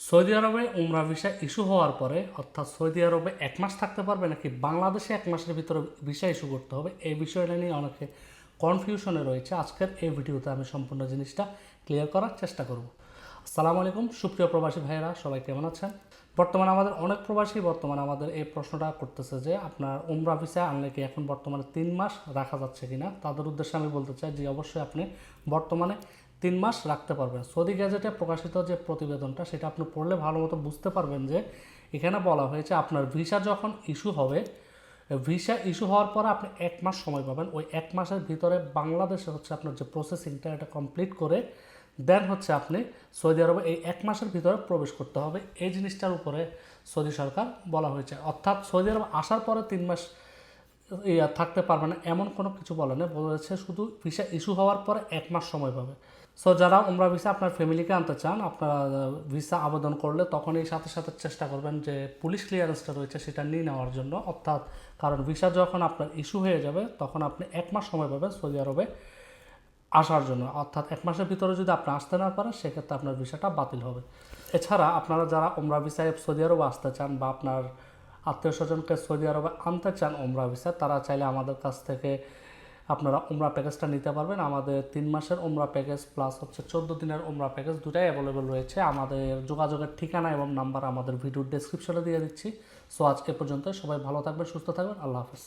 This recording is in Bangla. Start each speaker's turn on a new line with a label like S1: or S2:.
S1: সৌদি আরবে উমরা ভিসা ইস্যু হওয়ার পরে অর্থাৎ সৌদি আরবে 1 মাস থাকতে পারবে নাকি বাংলাদেশে 1 মাসের ভিতরে ভিসা ইস্যু করতে হবে, এই বিষয়টা নিয়ে অনেকে কনফিউশনে রয়েছে। আজকের এই ভিডিওতে আমি সম্পূর্ণ জিনিসটা ক্লিয়ার করার চেষ্টা করব। আসসালামু আলাইকুম সুপ্রিয় প্রবাসী ভাইয়েরা, সবাই কেমন আছেন? বর্তমানে আমাদের এই প্রশ্নটা করতেছে যে আপনার উমরা ভিসা আনলে কি এখন বর্তমানে 3 মাস রাখা যাচ্ছে কিনা। তাদের উদ্দেশ্যে আমি বলতে চাই যে অবশ্যই আপনি বর্তমানে 3 মাস রাখতে পারবেন। সৌদি গ্যাজেটে প্রকাশিত যে প্রতিবেদনটা সেটা আপনি পড়লে ভালো মতো বুঝতে পারবেন যে এখানে বলা হয়েছে আপনার ভিসা যখন ইস্যু হবে, ভিসা ইস্যু হওয়ার পরে আপনি 1 মাস সময় পাবেন। ওই 1 মাসের ভিতরে বাংলাদেশে হচ্ছে আপনার যে প্রসেসিংটা এটা কমপ্লিট করে দেন হচ্ছে আপনি সৌদি আরবে এই 1 মাসের ভিতরে প্রবেশ করতে হবে। এই জিনিসটার উপরে সৌদি সরকার বলা হয়েছে, অর্থাৎ সৌদি আরব আসার পরে 3 মাস থাকতে পারবে না এমন কোনো কিছু বলে না, বলেছে শুধু ভিসা ইস্যু হওয়ার পরে 1 মাস সময় পাবে। সো যারা উমরা ভিসা আপনার ফ্যামিলিকে আনতে চান, আপনারা ভিসা আবেদন করলে তখনই সাথে সাথে চেষ্টা করবেন যে পুলিশ ক্লিয়ারেন্সটা রয়েছে সেটা নিয়ে নেওয়ার জন্য, অর্থাৎ কারণ ভিসা যখন আপনার ইস্যু হয়ে যাবে তখন আপনি 1 মাস সময় পাবেন সৌদি আরবে আসার জন্য, অর্থাৎ 1 মাসের ভিতরে যদি আপনি আসতে না পারেন সেক্ষেত্রে আপনার ভিসাটা বাতিল হবে। এছাড়া আপনারা যারা উমরা ভিসায় সৌদি আরবে আসতে চান বা আপনার আত্মীয় স্বজনকে সৌদি আরবে আনতে চান উমরা ভিসা, তারা চাইলে আমাদের কাছ থেকে আপনারা উমরা প্যাকেজটা নিতে পারবেন। আমাদের 3 মাসের উমরা প্যাকেজ প্লাস হচ্ছে 14 দিনের উমরা প্যাকেজ দুটাই অ্যাভেলেবল রয়েছে। আমাদের যোগাযোগের ঠিকানা এবং নাম্বার আমাদের ভিডিওর ডেসক্রিপশনে দিয়ে দিচ্ছি। সো আজ এ পর্যন্ত, সবাই ভালো থাকবেন, সুস্থ থাকবেন, আল্লাহ হাফেজ।